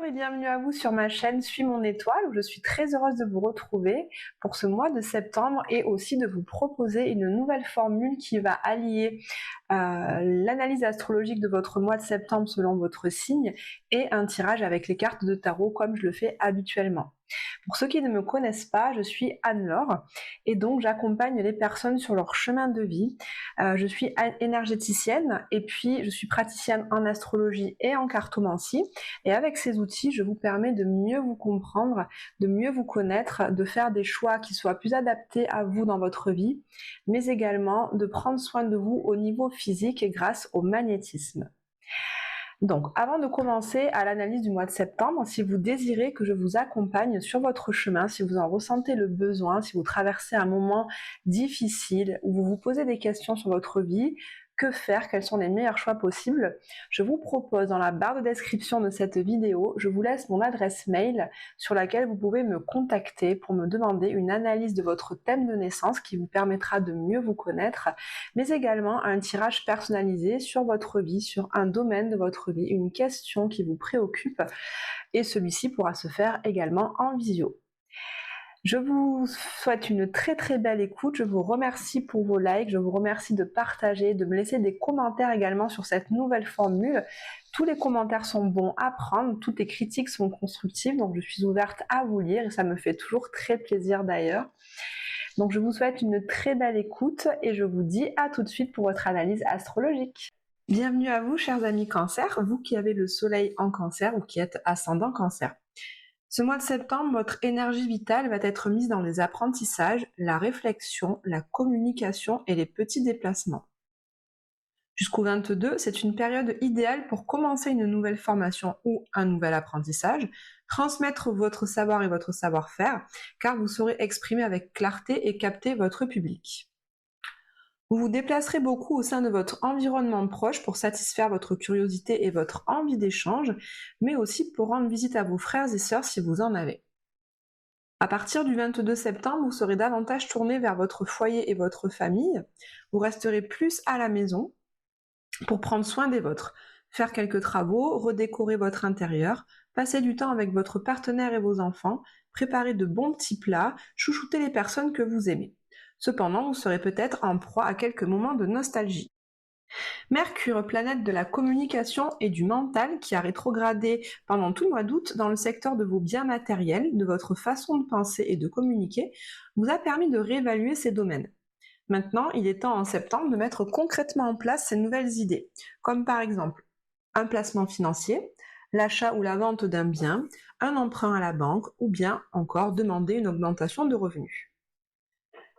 Et bienvenue à vous sur ma chaîne Suis mon étoile où je suis très heureuse de vous retrouver pour ce mois de septembre et aussi de vous proposer une nouvelle formule qui va allier l'analyse astrologique de votre mois de septembre selon votre signe et un tirage avec les cartes de tarot comme je le fais habituellement. Pour ceux qui ne me connaissent pas, je suis Anne-Laure et donc j'accompagne les personnes sur leur chemin de vie. Je suis énergéticienne et puis je suis praticienne en astrologie et en cartomancie. Et avec ces outils, je vous permets de mieux vous comprendre, de mieux vous connaître, de faire des choix qui soient plus adaptés à vous dans votre vie, mais également de prendre soin de vous au niveau physique grâce au magnétisme. Donc, avant de commencer à l'analyse du mois de septembre, si vous désirez que je vous accompagne sur votre chemin, si vous en ressentez le besoin, si vous traversez un moment difficile, où vous vous posez des questions sur votre vie, que faire, quels sont les meilleurs choix possibles, je vous propose dans la barre de description de cette vidéo, je vous laisse mon adresse mail sur laquelle vous pouvez me contacter pour me demander une analyse de votre thème de naissance qui vous permettra de mieux vous connaître, mais également un tirage personnalisé sur votre vie, sur un domaine de votre vie, une question qui vous préoccupe, et celui-ci pourra se faire également en visio. Je vous souhaite une très très belle écoute, je vous remercie pour vos likes, je vous remercie de partager, de me laisser des commentaires également sur cette nouvelle formule. Tous les commentaires sont bons à prendre, toutes les critiques sont constructives, donc je suis ouverte à vous lire et ça me fait toujours très plaisir d'ailleurs. Donc je vous souhaite une très belle écoute et je vous dis à tout de suite pour votre analyse astrologique. Bienvenue à vous chers amis Cancer, vous qui avez le soleil en Cancer ou qui êtes ascendant Cancer. Ce mois de septembre, votre énergie vitale va être mise dans les apprentissages, la réflexion, la communication et les petits déplacements. Jusqu'au 22, c'est une période idéale pour commencer une nouvelle formation ou un nouvel apprentissage, transmettre votre savoir et votre savoir-faire, car vous saurez exprimer avec clarté et capter votre public. Vous vous déplacerez beaucoup au sein de votre environnement proche pour satisfaire votre curiosité et votre envie d'échange, mais aussi pour rendre visite à vos frères et sœurs si vous en avez. À partir du 22 septembre, vous serez davantage tourné vers votre foyer et votre famille. Vous resterez plus à la maison pour prendre soin des vôtres, faire quelques travaux, redécorer votre intérieur, passer du temps avec votre partenaire et vos enfants, préparer de bons petits plats, chouchouter les personnes que vous aimez. Cependant, vous serez peut-être en proie à quelques moments de nostalgie. Mercure, planète de la communication et du mental, qui a rétrogradé pendant tout le mois d'août dans le secteur de vos biens matériels, de votre façon de penser et de communiquer, vous a permis de réévaluer ces domaines. Maintenant, il est temps en septembre de mettre concrètement en place ces nouvelles idées, comme par exemple un placement financier, l'achat ou la vente d'un bien, un emprunt à la banque ou bien encore demander une augmentation de revenus.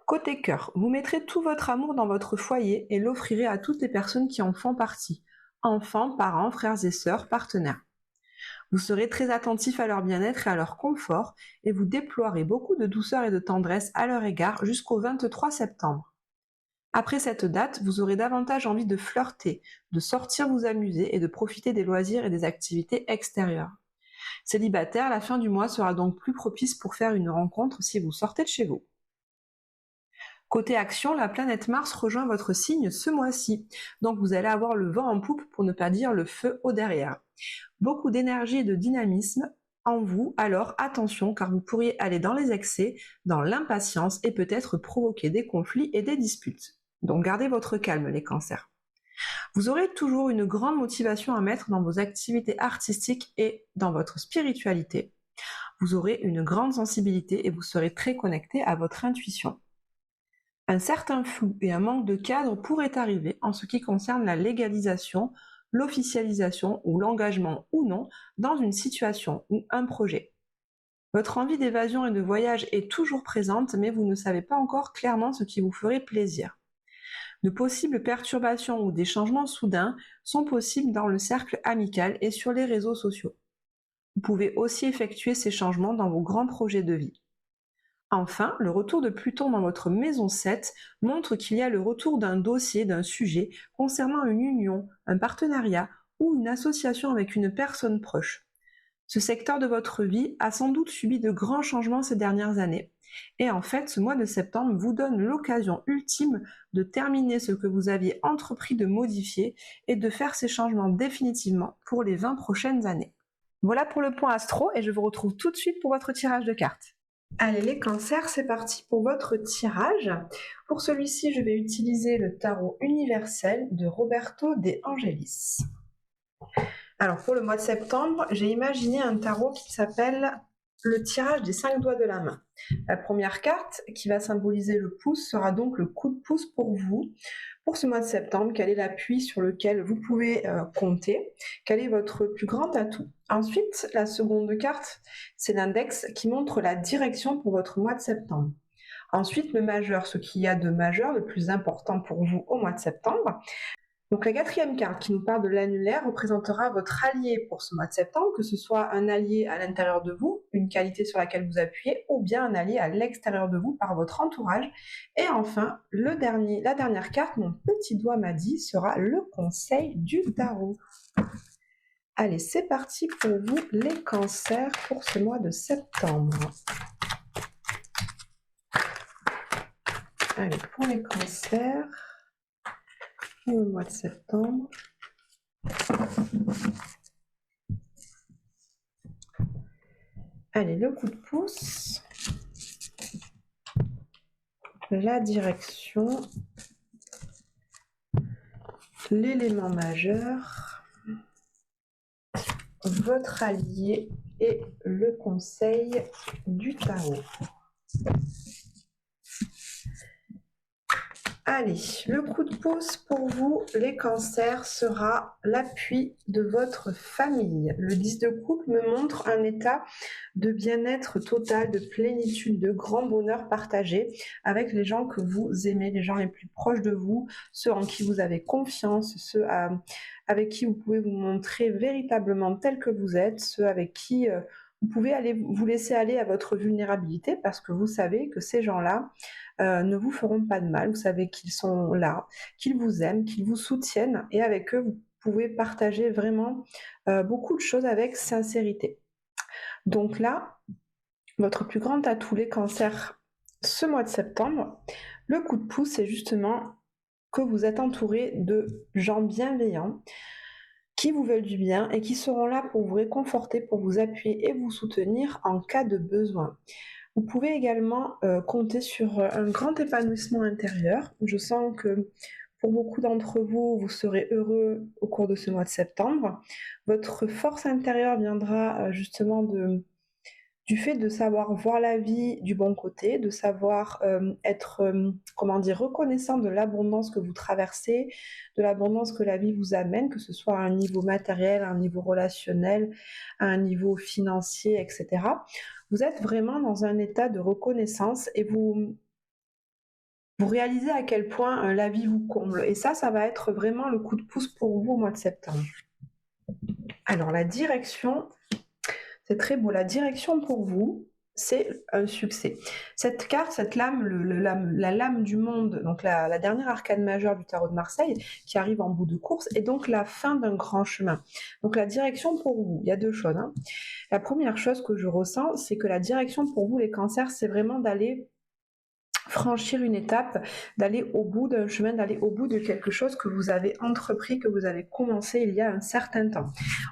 Côté cœur, vous mettrez tout votre amour dans votre foyer et l'offrirez à toutes les personnes qui en font partie, enfants, parents, frères et sœurs, partenaires. Vous serez très attentif à leur bien-être et à leur confort et vous déploierez beaucoup de douceur et de tendresse à leur égard jusqu'au 23 septembre. Après cette date, vous aurez davantage envie de flirter, de sortir vous amuser et de profiter des loisirs et des activités extérieures. Célibataire, la fin du mois sera donc plus propice pour faire une rencontre si vous sortez de chez vous. Côté action, la planète Mars rejoint votre signe ce mois-ci, donc vous allez avoir le vent en poupe pour ne pas dire le feu au derrière. Beaucoup d'énergie et de dynamisme en vous, alors attention car vous pourriez aller dans les excès, dans l'impatience et peut-être provoquer des conflits et des disputes. Donc gardez votre calme les cancers. Vous aurez toujours une grande motivation à mettre dans vos activités artistiques et dans votre spiritualité. Vous aurez une grande sensibilité et vous serez très connecté à votre intuition. Un certain flou et un manque de cadre pourraient arriver en ce qui concerne la légalisation, l'officialisation ou l'engagement ou non dans une situation ou un projet. Votre envie d'évasion et de voyage est toujours présente, mais vous ne savez pas encore clairement ce qui vous ferait plaisir. De possibles perturbations ou des changements soudains sont possibles dans le cercle amical et sur les réseaux sociaux. Vous pouvez aussi effectuer ces changements dans vos grands projets de vie. Enfin, le retour de Pluton dans votre maison 7 montre qu'il y a le retour d'un dossier, d'un sujet concernant une union, un partenariat ou une association avec une personne proche. Ce secteur de votre vie a sans doute subi de grands changements ces dernières années. Et en fait, ce mois de septembre vous donne l'occasion ultime de terminer ce que vous aviez entrepris de modifier et de faire ces changements définitivement pour les 20 prochaines années. Voilà pour le point astro et je vous retrouve tout de suite pour votre tirage de cartes. Allez les cancers, c'est parti pour votre tirage. Pour celui-ci, je vais utiliser le tarot universel de Roberto De Angelis. Alors pour le mois de septembre, j'ai imaginé un tarot qui s'appelle le tirage des 5 doigts de la main. La première carte, qui va symboliser le pouce, sera donc le coup de pouce pour vous. Pour ce mois de septembre, quel est l'appui sur lequel vous pouvez compter? Quel est votre plus grand atout? Ensuite, la seconde carte, c'est l'index qui montre la direction pour votre mois de septembre. Ensuite, le majeur, ce qu'il y a de majeur, le plus important pour vous au mois de septembre. Donc la quatrième carte qui nous parle de l'annulaire représentera votre allié pour ce mois de septembre, que ce soit un allié à l'intérieur de vous, une qualité sur laquelle vous appuyez, ou bien un allié à l'extérieur de vous par votre entourage. Et enfin, la dernière carte, mon petit doigt m'a dit, sera le conseil du tarot. Allez, c'est parti pour vous les cancers pour ce mois de septembre. Allez, pour les cancers, le mois de septembre. Allez, le coup de pouce, la direction, l'élément majeur, votre allié et le conseil du tarot. Allez, le coup de pouce pour vous, les cancers, sera l'appui de votre famille. Le 10 de coupe me montre un état de bien-être total, de plénitude, de grand bonheur partagé avec les gens que vous aimez, les gens les plus proches de vous, ceux en qui vous avez confiance, ceux avec qui vous pouvez vous montrer véritablement tel que vous êtes, ceux avec qui vous pouvez vous laisser aller à votre vulnérabilité parce que vous savez que ces gens-là ne vous feront pas de mal, vous savez qu'ils sont là, qu'ils vous aiment, qu'ils vous soutiennent et avec eux, vous pouvez partager vraiment beaucoup de choses avec sincérité. Donc là, votre plus grand atout, les cancers, ce mois de septembre, le coup de pouce, c'est justement que vous êtes entouré de gens bienveillants qui vous veulent du bien et qui seront là pour vous réconforter, pour vous appuyer et vous soutenir en cas de besoin. Vous pouvez également compter sur un grand épanouissement intérieur. Je sens que pour beaucoup d'entre vous, vous serez heureux au cours de ce mois de septembre. Votre force intérieure viendra justement du fait de savoir voir la vie du bon côté, de savoir être reconnaissant de l'abondance que vous traversez, de l'abondance que la vie vous amène, que ce soit à un niveau matériel, à un niveau relationnel, à un niveau financier, etc. Vous êtes vraiment dans un état de reconnaissance et vous réalisez à quel point la vie vous comble. Et ça va être vraiment le coup de pouce pour vous au mois de septembre. Alors la direction, c'est très beau. La direction pour vous, c'est un succès. Cette carte, cette lame, la lame du monde, donc la dernière arcane majeure du tarot de Marseille, qui arrive en bout de course, est donc la fin d'un grand chemin. Donc la direction pour vous, il y a deux choses. La première chose que je ressens, c'est que la direction pour vous, les cancers, c'est vraiment d'aller franchir une étape, d'aller au bout d'un chemin, d'aller au bout de quelque chose que vous avez entrepris, que vous avez commencé il y a un certain temps.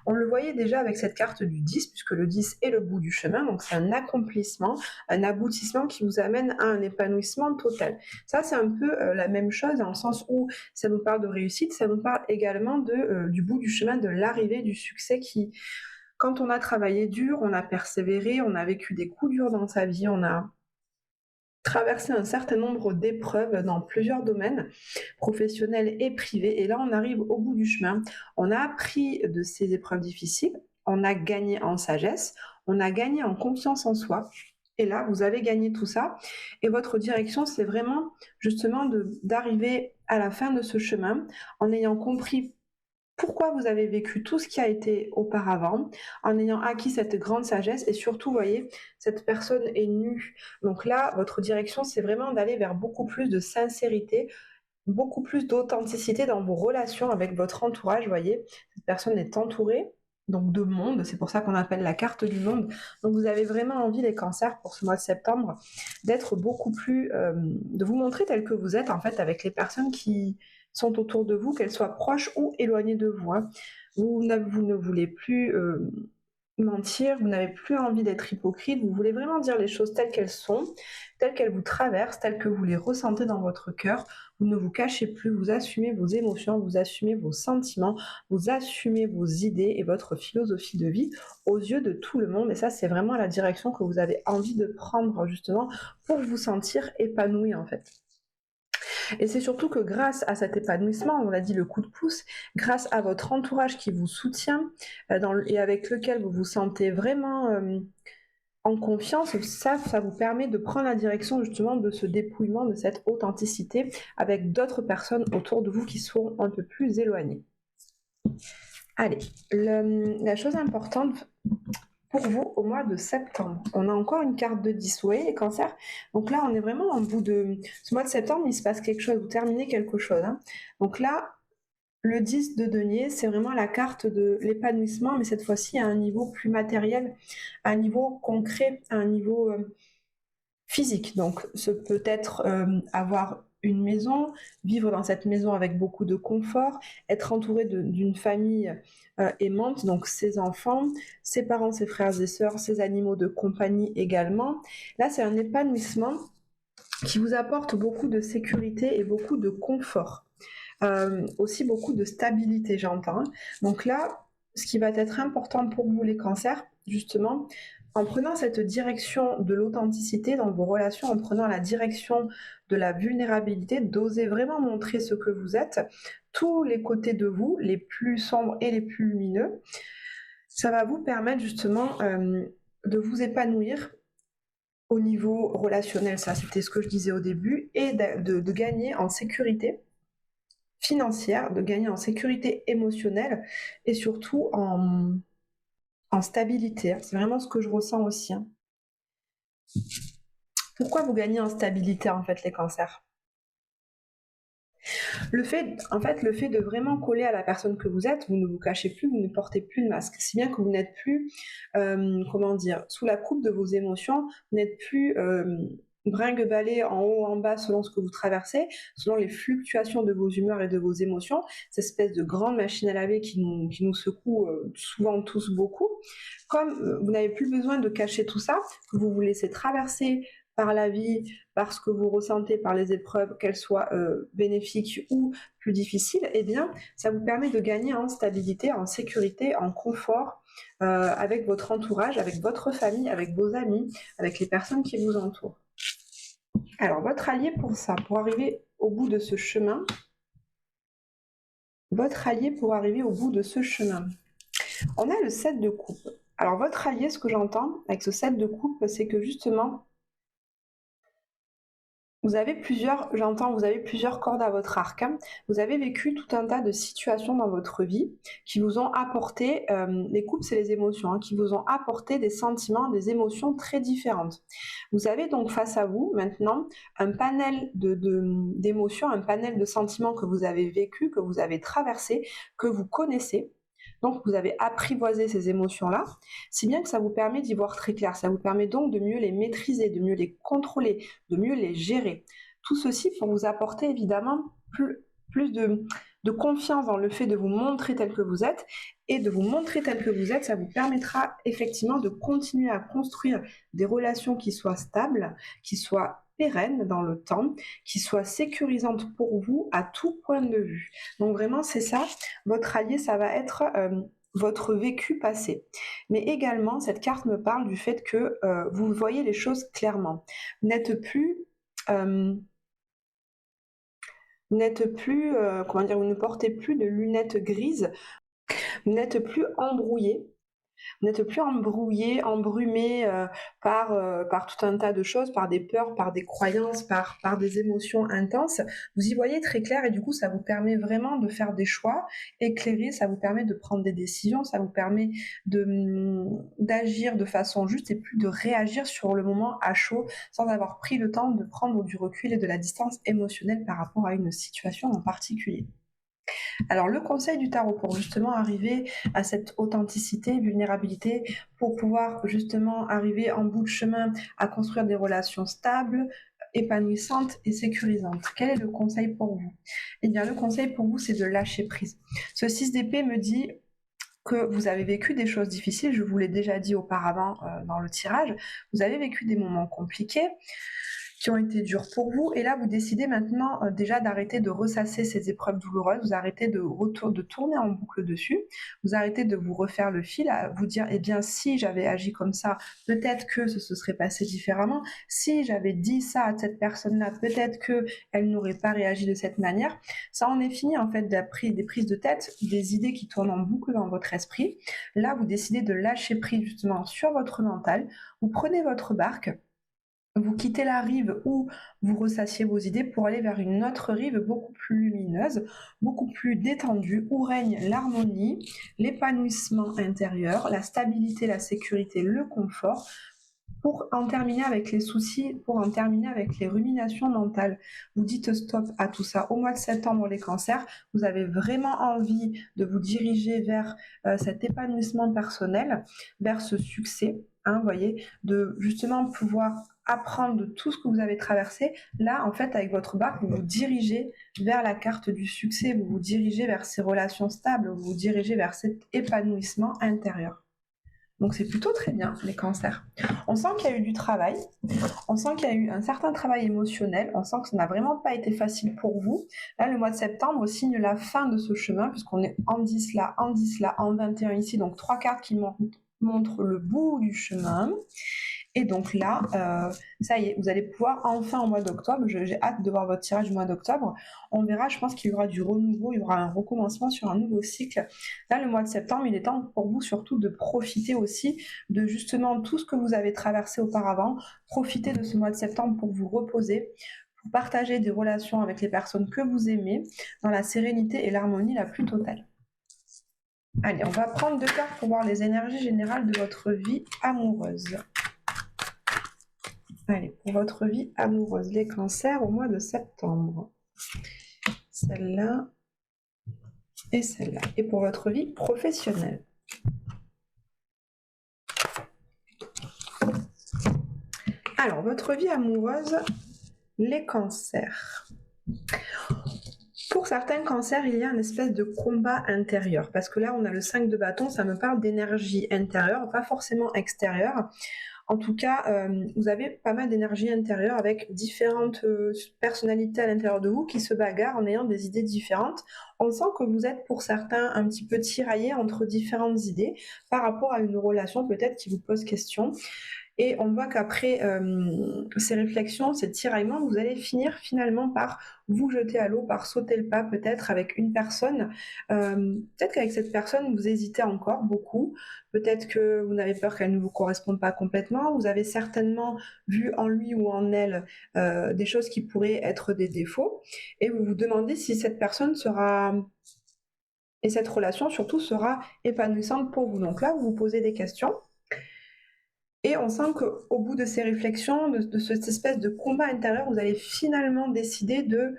On le voyait déjà avec cette carte du 10, puisque le 10 est le bout du chemin, donc c'est un accomplissement, un aboutissement qui vous amène à un épanouissement total. Ça, c'est un peu la même chose dans le sens où ça nous parle de réussite, ça nous parle également du bout du chemin, de l'arrivée du succès qui, quand on a travaillé dur, on a persévéré, on a vécu des coups durs dans sa vie, on a traverser un certain nombre d'épreuves dans plusieurs domaines, professionnels et privés. Et là, on arrive au bout du chemin. On a appris de ces épreuves difficiles, on a gagné en sagesse, on a gagné en confiance en soi. Et là, vous avez gagné tout ça. Et votre direction, c'est vraiment justement d'arriver à la fin de ce chemin en ayant compris pourquoi vous avez vécu tout ce qui a été auparavant, en ayant acquis cette grande sagesse et surtout, voyez, cette personne est nue. Donc là, votre direction, c'est vraiment d'aller vers beaucoup plus de sincérité, beaucoup plus d'authenticité dans vos relations avec votre entourage, voyez. Cette personne est entourée, donc de monde, c'est pour ça qu'on appelle la carte du monde. Donc vous avez vraiment envie, les cancers, pour ce mois de septembre, d'être beaucoup plus, de vous montrer tel que vous êtes, en fait, avec les personnes qui sont autour de vous, qu'elles soient proches ou éloignées de vous. Vous ne voulez plus mentir, vous n'avez plus envie d'être hypocrite, vous voulez vraiment dire les choses telles qu'elles sont, telles qu'elles vous traversent, telles que vous les ressentez dans votre cœur. Vous ne vous cachez plus, vous assumez vos émotions, vous assumez vos sentiments, vous assumez vos idées et votre philosophie de vie aux yeux de tout le monde. Et ça, c'est vraiment la direction que vous avez envie de prendre justement pour vous sentir épanoui en fait. Et c'est surtout que grâce à cet épanouissement, on l'a dit, le coup de pouce, grâce à votre entourage qui vous soutient et avec lequel vous vous sentez vraiment en confiance, ça vous permet de prendre la direction justement de ce dépouillement, de cette authenticité avec d'autres personnes autour de vous qui sont un peu plus éloignées. Allez, la chose importante pour vous au mois de septembre. On a encore une carte de 10, vous voyez les cancers. Donc là, on est vraiment en bout de... Ce mois de septembre, il se passe quelque chose, vous terminez quelque chose. Hein. Donc là, le 10 de denier, c'est vraiment la carte de l'épanouissement, mais cette fois-ci à un niveau plus matériel, à un niveau concret, à un niveau physique. Donc, ce peut être avoir une maison, vivre dans cette maison avec beaucoup de confort, être entouré d'une famille aimante, donc ses enfants, ses parents, ses frères et sœurs, ses animaux de compagnie également. Là, c'est un épanouissement qui vous apporte beaucoup de sécurité et beaucoup de confort. Aussi beaucoup de stabilité, j'entends. Donc là, ce qui va être important pour vous, les cancers, justement, en prenant cette direction de l'authenticité dans vos relations, en prenant la direction de la vulnérabilité, d'oser vraiment montrer ce que vous êtes, tous les côtés de vous, les plus sombres et les plus lumineux, ça va vous permettre justement de vous épanouir au niveau relationnel, ça c'était ce que je disais au début, et de gagner en sécurité financière, de gagner en sécurité émotionnelle et surtout en stabilité. C'est vraiment ce que je ressens aussi. Hein. Pourquoi vous gagnez en stabilité en fait les cancers ? Le fait de vraiment coller à la personne que vous êtes, vous ne vous cachez plus, vous ne portez plus le masque. Si bien que vous n'êtes plus, sous la coupe de vos émotions, vous n'êtes plus brinque-ballé en haut, en bas, selon ce que vous traversez, selon les fluctuations de vos humeurs et de vos émotions, cette espèce de grande machine à laver qui nous secoue souvent tous beaucoup. Comme vous n'avez plus besoin de cacher tout ça, que vous vous laissez traverser par la vie, par ce que vous ressentez, par les épreuves, qu'elles soient bénéfiques ou plus difficiles, eh bien, ça vous permet de gagner en stabilité, en sécurité, en confort, avec votre entourage, avec votre famille, avec vos amis, avec les personnes qui vous entourent. Alors, votre allié pour ça, pour arriver au bout de ce chemin, on a le 7 de coupe. Alors, votre allié, ce que j'entends avec ce 7 de coupe, c'est que justement, vous avez plusieurs cordes à votre arc. Hein. Vous avez vécu tout un tas de situations dans votre vie qui vous ont apporté, les coupes c'est les émotions, hein, qui vous ont apporté des sentiments, des émotions très différentes. Vous avez donc face à vous maintenant un panel d'émotions, un panel de sentiments que vous avez vécu, que vous avez traversé, que vous connaissez. Donc vous avez apprivoisé ces émotions-là, si bien que ça vous permet d'y voir très clair. Ça vous permet donc de mieux les maîtriser, de mieux les contrôler, de mieux les gérer. Tout ceci pour vous apporter évidemment plus de confiance dans le fait de vous montrer tel que vous êtes. Et de vous montrer tel que vous êtes, ça vous permettra effectivement de continuer à construire des relations qui soient stables, qui soient pérennes dans le temps, qui soient sécurisantes pour vous à tout point de vue. Donc vraiment, c'est ça, votre allié, ça va être votre vécu passé. Mais également, cette carte me parle du fait que vous voyez les choses clairement. Vous n'êtes plus... vous ne portez plus de lunettes grises, vous n'êtes plus embrouillé. Vous n'êtes plus embrouillé, embrumé par tout un tas de choses, par des peurs, par des croyances, par des émotions intenses. Vous y voyez très clair et du coup, ça vous permet vraiment de faire des choix éclairés, ça vous permet de prendre des décisions, ça vous permet d'agir de façon juste et plus de réagir sur le moment à chaud sans avoir pris le temps de prendre du recul et de la distance émotionnelle par rapport à une situation en particulier. Alors le conseil du tarot pour justement arriver à cette authenticité, vulnérabilité, pour pouvoir justement arriver en bout de chemin à construire des relations stables, épanouissantes et sécurisantes. Quel est le conseil pour vous ? Eh bien le conseil pour vous c'est de lâcher prise. Ce 6 d'épée me dit que vous avez vécu des choses difficiles, je vous l'ai déjà dit auparavant dans le tirage, vous avez vécu des moments compliqués qui ont été durs pour vous, et là vous décidez maintenant déjà d'arrêter de ressasser ces épreuves douloureuses, vous arrêtez de tourner en boucle dessus, vous arrêtez de vous refaire le fil, à vous dire, eh bien si j'avais agi comme ça, peut-être que ce se serait passé différemment, si j'avais dit ça à cette personne-là, peut-être qu'elle n'aurait pas réagi de cette manière. Ça en est fini en fait des prises de tête, des idées qui tournent en boucle dans votre esprit. Là vous décidez de lâcher prise justement sur votre mental, vous prenez votre barque, vous quittez la rive où vous ressassiez vos idées pour aller vers une autre rive beaucoup plus lumineuse, beaucoup plus détendue, où règne l'harmonie, l'épanouissement intérieur, la stabilité, la sécurité, le confort, pour en terminer avec les soucis, pour en terminer avec les ruminations mentales. Vous dites stop à tout ça. Au mois de septembre, les cancers, vous avez vraiment envie de vous diriger vers cet épanouissement personnel, vers ce succès, hein, voyez, de justement pouvoir apprendre de tout ce que vous avez traversé. Là, en fait, avec votre barque, vous vous dirigez vers la carte du succès, vous vous dirigez vers ces relations stables, vous vous dirigez vers cet épanouissement intérieur. Donc c'est plutôt très bien, les cancers. On sent qu'il y a eu du travail, on sent qu'il y a eu un certain travail émotionnel, on sent que ça n'a vraiment pas été facile pour vous. Là, le mois de septembre signe la fin de ce chemin, puisqu'on est en 10 là, en 10 là, en 21 ici, donc 3 cartes qui montrent le bout du chemin. Et donc là, ça y est, vous allez pouvoir enfin au mois d'octobre, j'ai hâte de voir votre tirage du mois d'octobre, on verra, je pense qu'il y aura du renouveau, il y aura un recommencement sur un nouveau cycle. Là, le mois de septembre, il est temps pour vous surtout de profiter aussi de justement tout ce que vous avez traversé auparavant, profitez de ce mois de septembre pour vous reposer, pour partager des relations avec les personnes que vous aimez, dans la sérénité et l'harmonie la plus totale. Allez, on va prendre 2 cartes pour voir les énergies générales de votre vie amoureuse. Allez, pour votre vie amoureuse, les cancers au mois de septembre. Celle-là et celle-là. Et pour votre vie professionnelle. Alors, votre vie amoureuse, les cancers. Pour certains cancers, il y a une espèce de combat intérieur. Parce que là, on a le 5 de bâton, ça me parle d'énergie intérieure, pas forcément extérieure. En tout cas, vous avez pas mal d'énergie intérieure avec différentes personnalités à l'intérieur de vous qui se bagarrent en ayant des idées différentes. On sent que vous êtes pour certains un petit peu tiraillés entre différentes idées par rapport à une relation peut-être qui vous pose question. Et on voit qu'après ces réflexions, ces tiraillements, vous allez finir finalement par vous jeter à l'eau, par sauter le pas peut-être avec une personne. Peut-être qu'avec cette personne, vous hésitez encore beaucoup. Peut-être que vous n'avez peur qu'elle ne vous corresponde pas complètement. Vous avez certainement vu en lui ou en elle des choses qui pourraient être des défauts. Et vous vous demandez si cette personne sera... Et cette relation surtout sera épanouissante pour vous. Donc là, vous vous posez des questions. Et on sent qu'au bout de ces réflexions, de cette espèce de combat intérieur, vous allez finalement décider de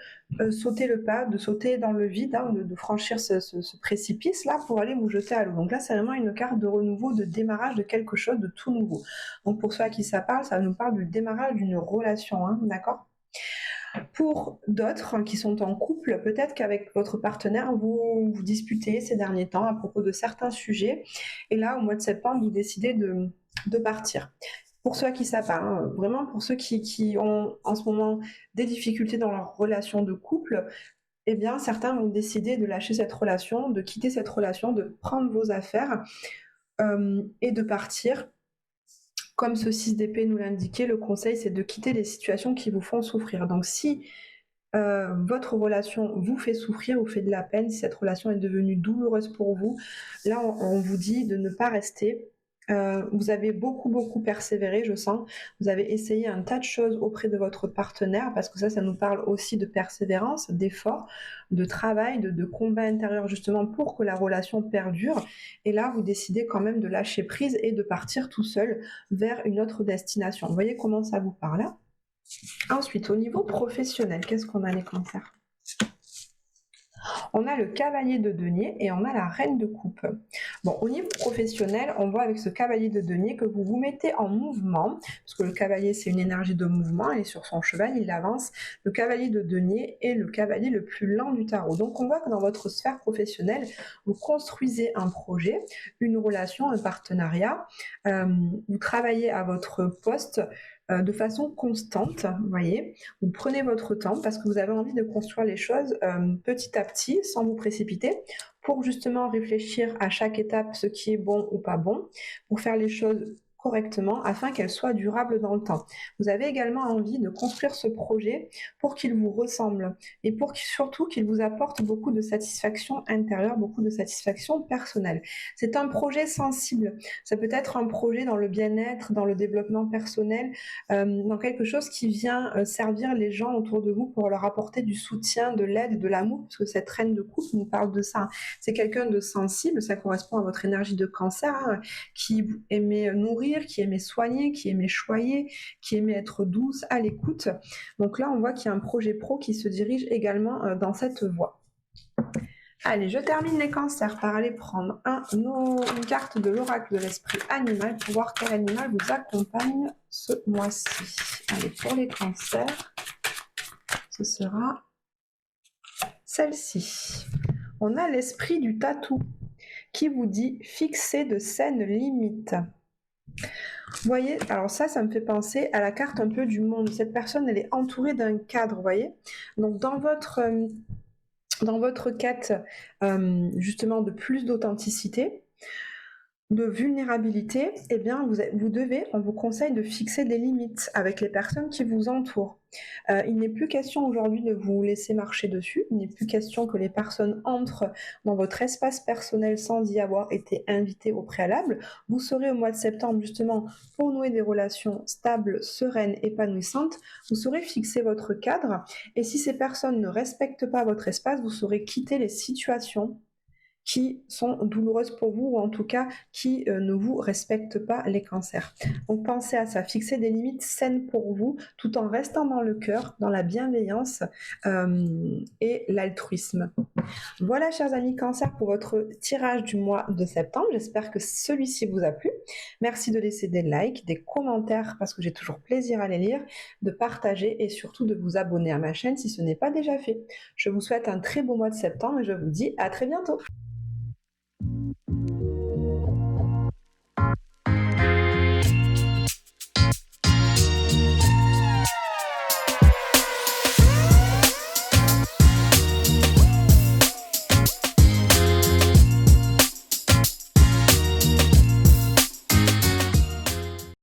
sauter le pas, de sauter dans le vide, hein, de franchir ce précipice-là pour aller vous jeter à l'eau. Donc là, c'est vraiment une carte de renouveau, de démarrage de quelque chose de tout nouveau. Donc pour ceux à qui ça parle, ça nous parle du démarrage d'une relation, hein, d'accord ? Pour d'autres qui sont en couple, peut-être qu'avec votre partenaire, vous vous disputez ces derniers temps à propos de certains sujets. Et là, au mois de septembre, vous décidez de partir. Pour ceux à qui ça parle, hein, vraiment pour ceux qui ont en ce moment des difficultés dans leur relation de couple, eh bien, certains vont décider de lâcher cette relation, de quitter cette relation, de prendre vos affaires et de partir. Comme ce 6 d'épée nous l'indiquait, le conseil, c'est de quitter les situations qui vous font souffrir. Donc si votre relation vous fait souffrir, vous fait de la peine, si cette relation est devenue douloureuse pour vous, là, on vous dit de ne pas rester. Vous avez beaucoup persévéré, je sens. Vous avez essayé un tas de choses auprès de votre partenaire, parce que ça nous parle aussi de persévérance, d'effort, de travail, de combat intérieur, justement, pour que la relation perdure. Et là, vous décidez quand même de lâcher prise et de partir tout seul vers une autre destination. Vous voyez comment ça vous parle, hein ? Ensuite, au niveau professionnel, qu'est-ce qu'on a les cancers ? On a le cavalier de denier et on a la reine de coupe. Bon, au niveau professionnel, on voit avec ce cavalier de denier que vous vous mettez en mouvement, parce que le cavalier c'est une énergie de mouvement et sur son cheval il avance. Le cavalier de denier est le cavalier le plus lent du tarot. Donc on voit que dans votre sphère professionnelle, vous construisez un projet, une relation, un partenariat, vous travaillez à votre poste de façon constante, vous voyez. Vous prenez votre temps parce que vous avez envie de construire les choses petit à petit, sans vous précipiter, pour justement réfléchir à chaque étape ce qui est bon ou pas bon, pour faire les choses correctement afin qu'elles soient durables dans le temps. Vous avez également envie de construire ce projet pour qu'il vous ressemble et pour surtout qu'il vous apporte beaucoup de satisfaction intérieure, beaucoup de satisfaction personnelle. C'est un projet sensible. Ça peut être un projet dans le bien-être, dans le développement personnel, dans quelque chose qui vient servir les gens autour de vous pour leur apporter du soutien, de l'aide, de l'amour, parce que cette reine de coupe nous parle de ça. C'est quelqu'un de sensible, ça correspond à votre énergie de cancer, hein, qui aimait nourrir, qui aimait soigner, qui aimait choyer, qui aimait être douce, à l'écoute. Donc là, on voit qu'il y a un projet pro qui se dirige également dans cette voie. Allez, je termine les cancers par aller prendre une carte de l'oracle de l'esprit animal pour voir quel animal vous accompagne ce mois-ci. Allez, pour les cancers, ce sera celle-ci. On a l'esprit du tatou qui vous dit fixer de saines limites. Vous voyez, alors ça me fait penser à la carte un peu du monde. Cette personne, elle est entourée d'un cadre, vous voyez. Donc dans votre quête justement de plus d'authenticité, de vulnérabilité, eh bien on vous conseille de fixer des limites avec les personnes qui vous entourent. Il n'est plus question aujourd'hui de vous laisser marcher dessus, il n'est plus question que les personnes entrent dans votre espace personnel sans y avoir été invitées au préalable. Vous saurez au mois de septembre justement pour nouer des relations stables, sereines, épanouissantes, vous saurez fixer votre cadre et si ces personnes ne respectent pas votre espace, vous saurez quitter les situations qui sont douloureuses pour vous ou en tout cas qui ne vous respectent pas, les cancers. Donc pensez à ça, fixez des limites saines pour vous tout en restant dans le cœur, dans la bienveillance et l'altruisme. Voilà chers amis cancers pour votre tirage du mois de septembre, j'espère que celui-ci vous a plu. Merci de laisser des likes, des commentaires parce que j'ai toujours plaisir à les lire, de partager et surtout de vous abonner à ma chaîne si ce n'est pas déjà fait. Je vous souhaite un très beau mois de septembre et je vous dis à très bientôt.